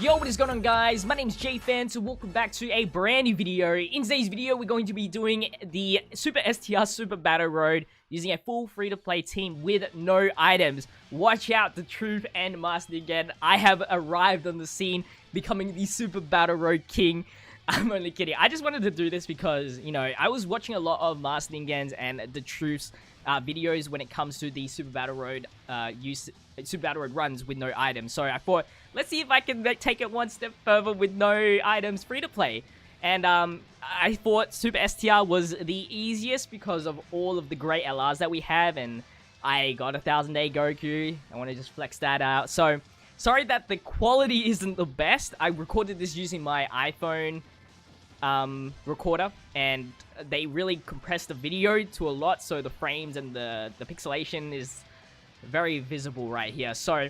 Yo, what is going on, guys? My name is JPhanta. Welcome back to a brand new video. In today's video, we're going to be doing the Super STR Super Battle Road using a full free-to-play team with no items. Watch out, the truth and master again. I have arrived on the scene, becoming the Super Battle Road King. I'm only kidding. I just wanted to do this because, you know, I was watching a lot of Master Ningens and the Truth's videos when it comes to the Super Battle Road Super Battle Road runs with no items. So I thought, let's see if I can take it one step further with no items free to play. And I thought Super STR was the easiest because of all of the great LRs that we have, and I got a 1000-day Goku. I want to just flex that out. So sorry that the quality isn't the best. I recorded this using my iPhone recorder, and they really compressed the video to a lot, so the frames and the pixelation is very visible right here. So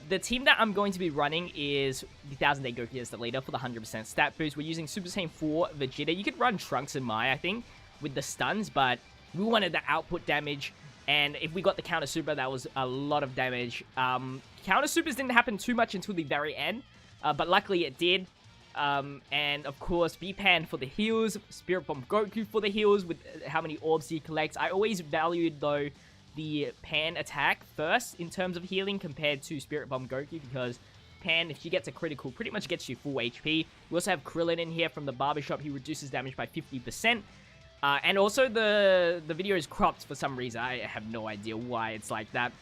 the team that I'm going to be running is the 1000-day Goku as the leader for the 100% stat boost. We're using Super Saiyan 4 Vegeta. You could run Trunks and Mai, I think, with the stuns, but we wanted the output damage, and if we got the counter super, that was a lot of damage. Counter supers didn't happen too much until the very end, but luckily it did. And of course, Pan for the heals, Spirit Bomb Goku for the heals with how many orbs he collects. I always valued, though, the Pan attack first in terms of healing compared to Spirit Bomb Goku, because Pan, if she gets a critical, pretty much gets you full HP. We also have Krillin in here from the barbershop. He reduces damage by 50%. And also the video is cropped for some reason. I have no idea why it's like that.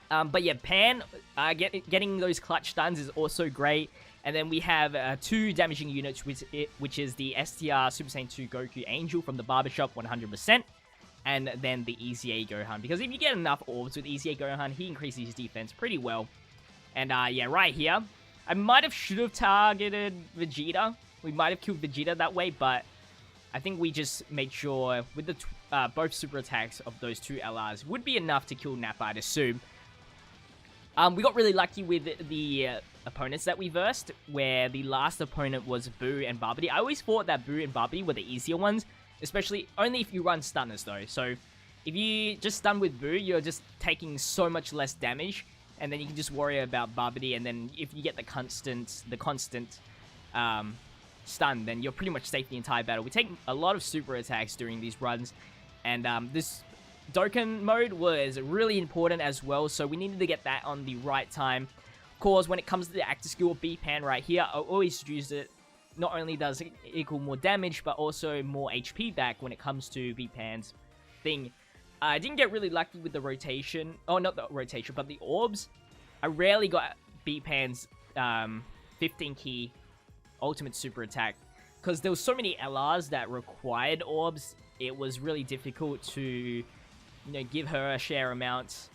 But yeah, Pan, getting those clutch stuns is also great. And then we have two damaging units, which is the STR Super Saiyan 2 Goku Angel from the barbershop, 100%. And then the EZA Gohan, because if you get enough orbs with EZA Gohan, he increases his defense pretty well. And yeah, right here, I should have targeted Vegeta. We might have killed Vegeta that way, but I think we just made sure with the both super attacks of those two LRs would be enough to kill Nappa, I'd assume. We got really lucky with the opponents that we versed, where the last opponent was Boo and Barbity. I always thought that Boo and Barbity were the easier ones, especially only if you run stunners, though. So if you just stun with Boo, you're just taking so much less damage, and then you can just worry about Barbity, and then if you get the constant stun, then you're pretty much safe the entire battle. We take a lot of super attacks during these runs, and this Dokkan mode was really important as well, so we needed to get that on the right time. Of course, when it comes to the active skill of Pan right here, I always use it. Not only does it equal more damage, but also more HP back when it comes to Pan's thing. I didn't get really lucky with the rotation. Oh, not the rotation, but the orbs. I rarely got Pan's 15 key ultimate super attack, because there was so many LRs that required orbs. It was really difficult to, you know, give her a share amount.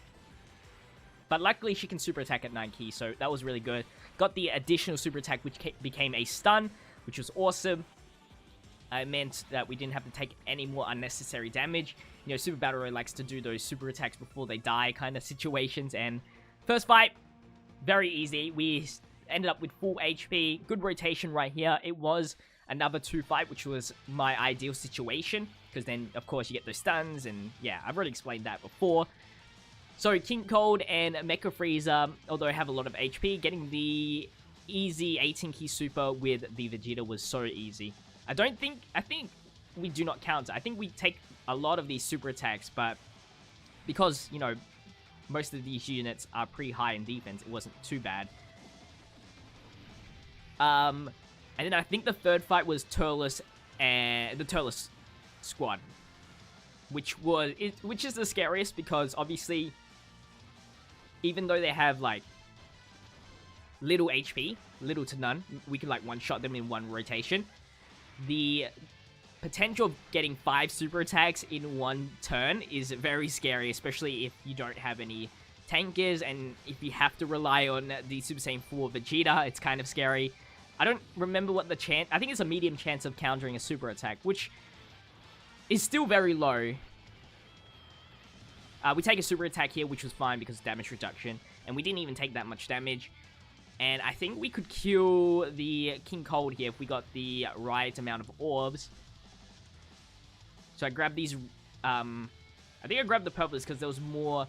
But luckily, she can super attack at 9 key, so that was really good. Got the additional super attack, which became a stun, which was awesome. It meant that we didn't have to take any more unnecessary damage. You know, Super Battle Road likes to do those super attacks before they die kind of situations. And first fight, very easy. We ended up with full HP. Good rotation right here. It was another 2 fight, which was my ideal situation, because then, of course, you get those stuns. And yeah, I've already explained that before. So King Cold and Mecha Frieza, although I have a lot of HP, getting the easy 18 key super with the Vegeta was so easy. I think we do not counter. I think we take a lot of these super attacks, but because, you know, most of these units are pretty high in defense, it wasn't too bad. And then I think the third fight was Turles and the Turles squad, which is the scariest, because obviously, even though they have like little HP, little to none, we can like one-shot them in one rotation. The potential of getting 5 super attacks in one turn is very scary, especially if you don't have any tankers, and if you have to rely on the Super Saiyan 4 Vegeta, it's kind of scary. I don't remember what the chance... I think it's a medium chance of countering a super attack, which is still very low. We take a super attack here, which was fine because of damage reduction, and we didn't even take that much damage. And I think we could kill the King Cold here if we got the right amount of orbs. So I grabbed these... I think I grabbed the purples because there was more,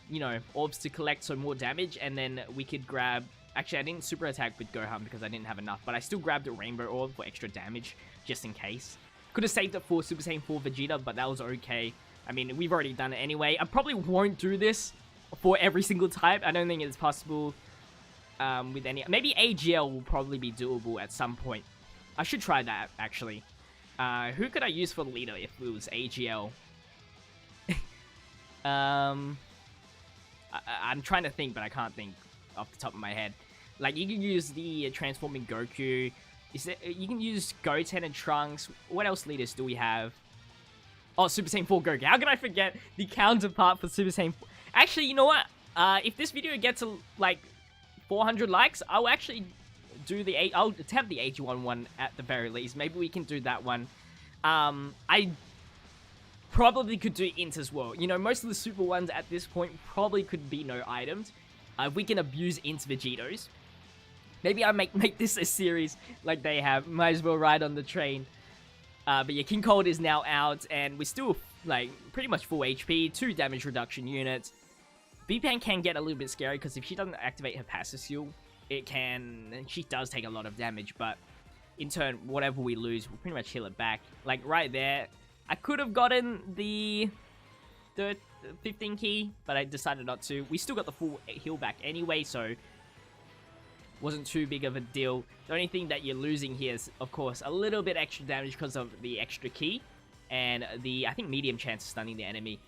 you know, orbs to collect, so more damage. And then we could grab Actually, I didn't super attack with Gohan because I didn't have enough, but I still grabbed a Rainbow Orb for extra damage, just in case. Could have saved it for Super Saiyan 4 Vegeta, but that was okay. I mean, we've already done it anyway. I probably won't do this for every single type. I don't think it's possible with any... Maybe AGL will probably be doable at some point. I should try that, actually. Who could I use for leader if it was AGL? I'm trying to think, but I can't think off the top of my head. Like, you can use the transforming Goku. You can use Goten and Trunks. What else leaders do we have? Oh, Super Saiyan 4 Goku. How can I forget the counterpart for Super Saiyan 4? Actually, you know what? If this video gets, like, 400 likes, I'll actually do I'll attempt the 81 one at the very least. Maybe we can do that one. I probably could do Int as well. You know, most of the Super ones at this point probably could be no items. If we can abuse Int Vegetos. Maybe I make this a series like they have. Might as well ride on the train. But yeah, King Cold is now out, and we're still, like, pretty much full HP, 2 damage reduction units. B-Pan can get a little bit scary, because if she doesn't activate her passive skill, she does take a lot of damage, but in turn, whatever we lose, we'll pretty much heal it back. Like, right there, I could have gotten the 15 key, but I decided not to. We still got the full heal back anyway, so wasn't too big of a deal. The only thing that you're losing here is, of course, a little bit extra damage because of the extra key, and the, I think, medium chance of stunning the enemy.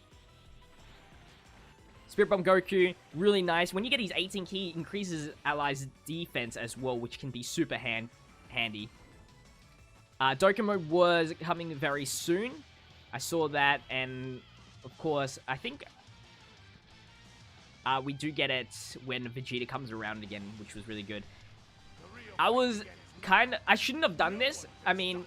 Spirit Bomb Goku, really nice. When you get his 18 key, it increases allies' defense as well, which can be super handy. Dokkan Mode was coming very soon. I saw that, and of course, I think we do get it when Vegeta comes around again, which was really good. I shouldn't have done this. I mean,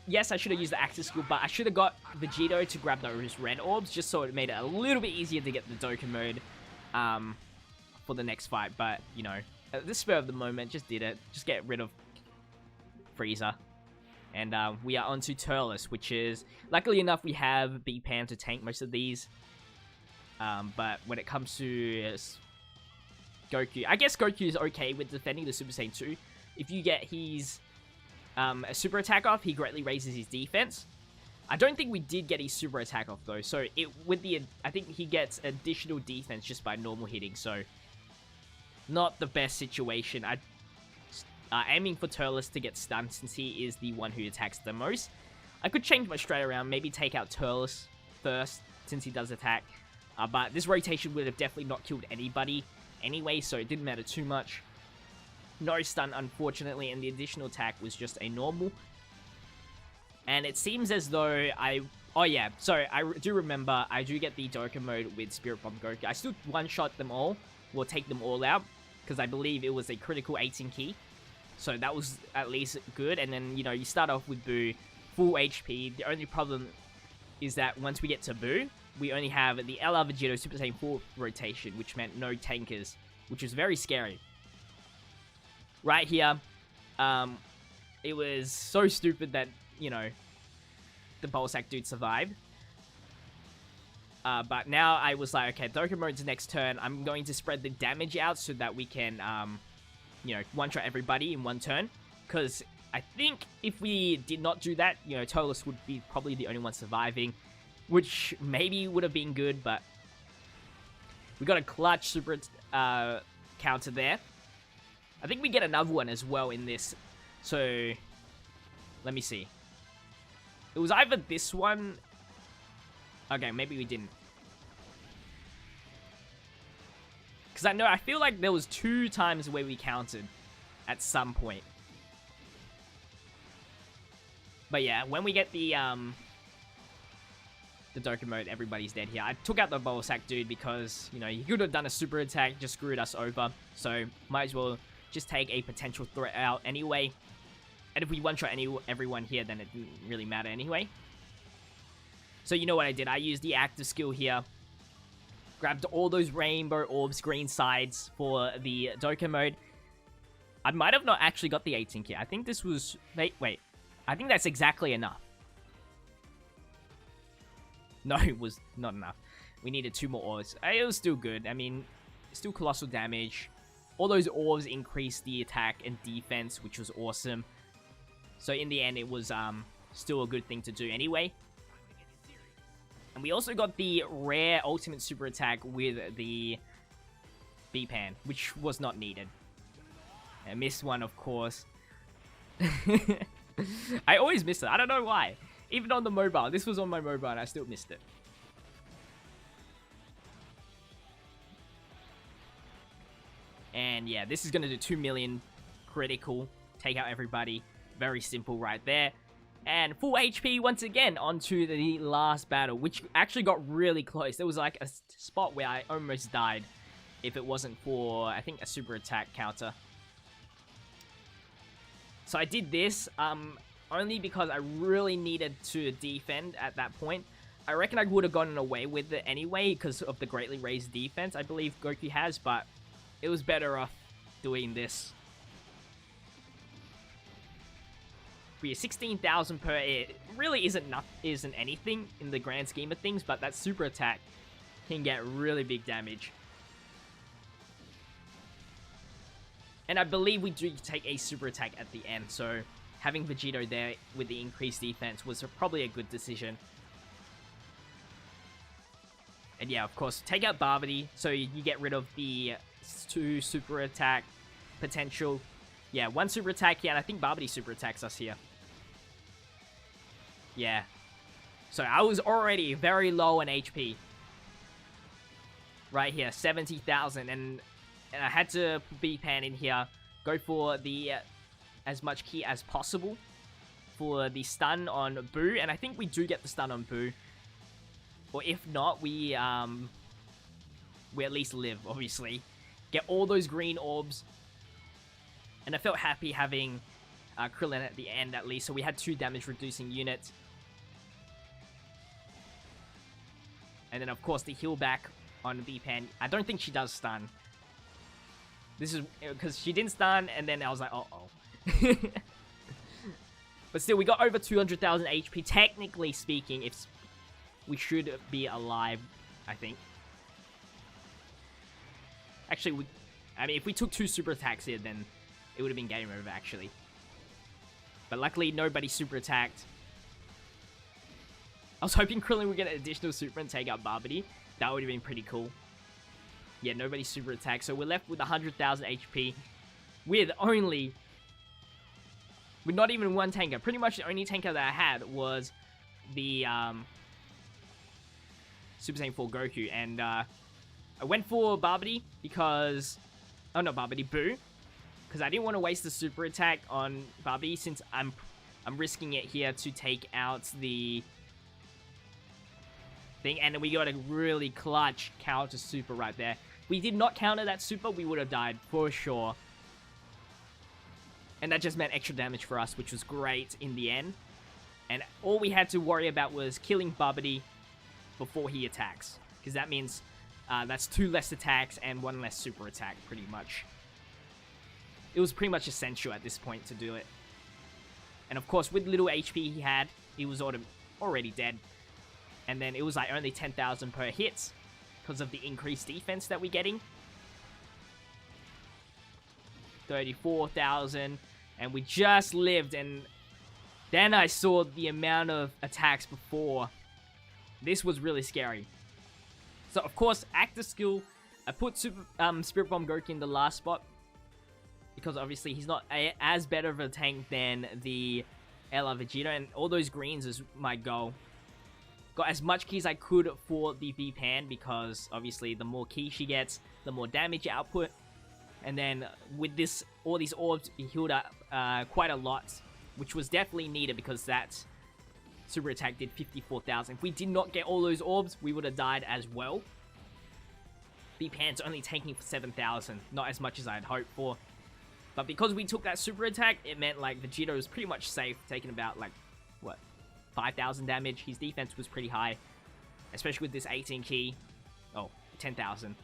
yes, I should have used the Active Skill, but I should have got Vegito to grab those red orbs, just so it made it a little bit easier to get the Dokkan Mode for the next fight. But, you know, at the spur of the moment, just did it. Just get rid of Frieza. And we are on to Turles, which is, luckily enough, we have B-Pan to tank most of these. But when it comes to Goku, I guess Goku is okay with defending the Super Saiyan 2. If you get his a super attack off, he greatly raises his defense. I don't think we did get his super attack off though, so I think he gets additional defense just by normal hitting, so not the best situation. Aiming for Turles to get stunned since he is the one who attacks the most. I could change my strat around, maybe take out Turles first since he does attack. But this rotation would have definitely not killed anybody anyway, so it didn't matter too much. No stun, unfortunately, and the additional attack was just a normal. And it seems as though oh yeah, so I do remember, I do get the Dokkan Mode with Spirit Bomb Goku. I still one-shot them all, or take them all out, because I believe it was a critical 18 key. So that was at least good, and then, you know, you start off with Boo, full HP. The only problem is that once we get to Boo, we only have the LR Vegito Super Saiyan 4 rotation, which meant no tankers, which was very scary. Right here, it was so stupid that, you know, the Bolsack dude survived. But now I was like, okay, Dokkan Mode's next turn, I'm going to spread the damage out so that we can, you know, one-shot everybody in one turn. Because I think if we did not do that, you know, Turles would be probably the only one surviving, which maybe would have been good, but we got a clutch super counter there. I think we get another one as well in this. So, let me see. It was either this one. Okay, maybe we didn't. Because I feel like there was 2 times where we counted at some point. But yeah, when we get the Dokkan Mode, everybody's dead here. I took out the Bolsack dude because, you know, he could have done a super attack, just screwed us over. So, might as well just take a potential threat out anyway. And if we one-shot everyone here, then it didn't really matter anyway. So you know what I did? I used the active skill here. Grabbed all those rainbow orbs, green sides for the Dokkan Mode. I might have not actually got the 18 key. I think this was... Wait. I think that's exactly enough. No, it was not enough. We needed 2 more orbs. It was still good. I mean, still colossal damage. all those orbs increased the attack and defense, which was awesome. So in the end, it was still a good thing to do anyway. And we also got the rare ultimate super attack with the B-Pan, which was not needed. I missed one, of course. I always miss it. I don't know why. Even on the mobile. This was on my mobile and I still missed it. And yeah, this is going to do 2 million critical. Take out everybody. Very simple right there. And full HP once again onto the last battle, which actually got really close. There was like a spot where I almost died if it wasn't for, I think, a super attack counter. So I did this only because I really needed to defend at that point. I reckon I would have gotten away with it anyway because of the greatly raised defense I believe Goku has, but it was better off doing this. For 16,000 per, it really isn't anything in the grand scheme of things, but that super attack can get really big damage. And I believe we do take a super attack at the end, so having Vegito there with the increased defense was probably a good decision. And yeah, of course, take out Barbity, so you get rid of the 2 super attack potential. Yeah, 1 super attack here, and I think Barbity super attacks us here. Yeah. So I was already very low on HP. Right here, 70,000, and I had to B-Pan in here, go for the as much key as possible for the stun on Boo, and I think we do get the stun on Boo. Or if not, we at least live, obviously. Get all those green orbs. And I felt happy having Krillin at the end, at least, so we had 2 damage reducing units. And then, of course, the heal back on B-Pan. I don't think she does stun. This is because she didn't stun, and then I was like, uh-oh. But still, we got over 200,000 HP. Technically speaking, if we should be alive, I think. Actually, I mean, if we took 2 super attacks here, then it would have been game over, actually. But luckily, nobody super attacked. I was hoping Krillin would get an additional super and take out Barbity. That would have been pretty cool. Yeah, nobody super attacked. So we're left with 100,000 HP. With not even 1 tanker. Pretty much the only tanker that I had was the Super Saiyan 4 Goku. And I went for Barbity because... Oh, not Barbity, Boo. Because I didn't want to waste the super attack on Barbie since I'm risking it here to take out the thing. And we got a really clutch counter super right there. If we did not counter that super, we would have died for sure. And that just meant extra damage for us, which was great in the end. And all we had to worry about was killing Barbity before he attacks. Because that means that's 2 less attacks and 1 less super attack, pretty much. It was pretty much essential at this point to do it. And of course, with little HP he had, he was already dead. And then it was like only 10,000 per hit because of the increased defense that we're getting. 34,000, and we just lived. And then I saw the amount of attacks before. This was really scary. So of course, active skill, I put Spirit Bomb Goku in the last spot because obviously he's not as better of a tank than the LR Vegeta, and all those greens is my goal. Got as much keys I could for the V-Pan because obviously the more keys she gets, the more damage output. And then with this, all these orbs, he healed up quite a lot, which was definitely needed because that super attack did 54,000. If we did not get all those orbs, we would have died as well. V-Pan's only tanking for 7,000, not as much as I had hoped for. But because we took that super attack, it meant like Vegeta was pretty much safe, taking about like, what, 5,000 damage. His defense was pretty high, especially with this 18 key. Oh, 10,000.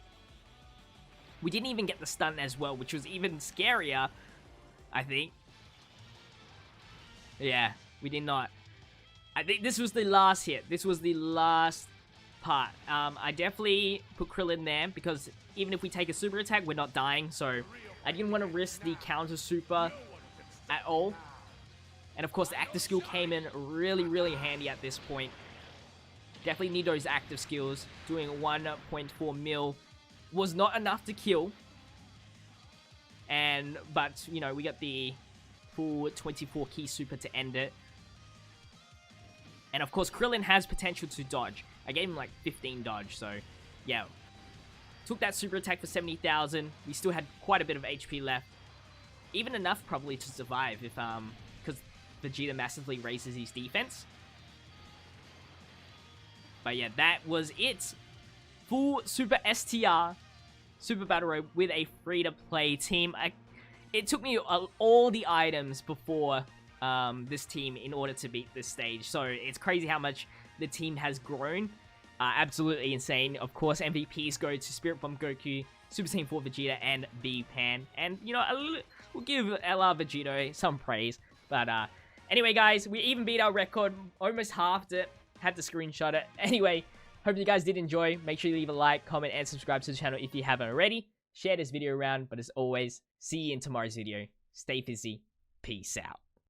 We didn't even get the stun as well, which was even scarier, I think. Yeah, we did not. I think this was the last hit. This was the last part. I definitely put Krillin there because even if we take a super attack, we're not dying. So I didn't want to risk the counter super at all. And of course, the active skill came in really, really handy at this point. Definitely need those active skills. Doing 1.4 mil was not enough to kill. But, you know, we got the full 24 key super to end it. And of course, Krillin has potential to dodge. I gave him like 15 dodge, so yeah. Took that super attack for 70,000. We still had quite a bit of HP left. Even enough probably to survive if, because Vegeta massively raises his defense. But yeah, that was it. Full Super STR, Super Battle Road with a free-to-play team. It took me all the items before this team in order to beat this stage. So it's crazy how much the team has grown. Absolutely insane. Of course, MVPs go to Spirit Bomb Goku, Super Saiyan 4 Vegeta, and B-Pan. And, you know, we'll give LR Vegito some praise. But anyway, guys, we even beat our record. Almost halved it. Had to screenshot it. Anyway, hope you guys did enjoy. Make sure you leave a like, comment, and subscribe to the channel if you haven't already. Share this video around. But as always, see you in tomorrow's video. Stay fizzy. Peace out.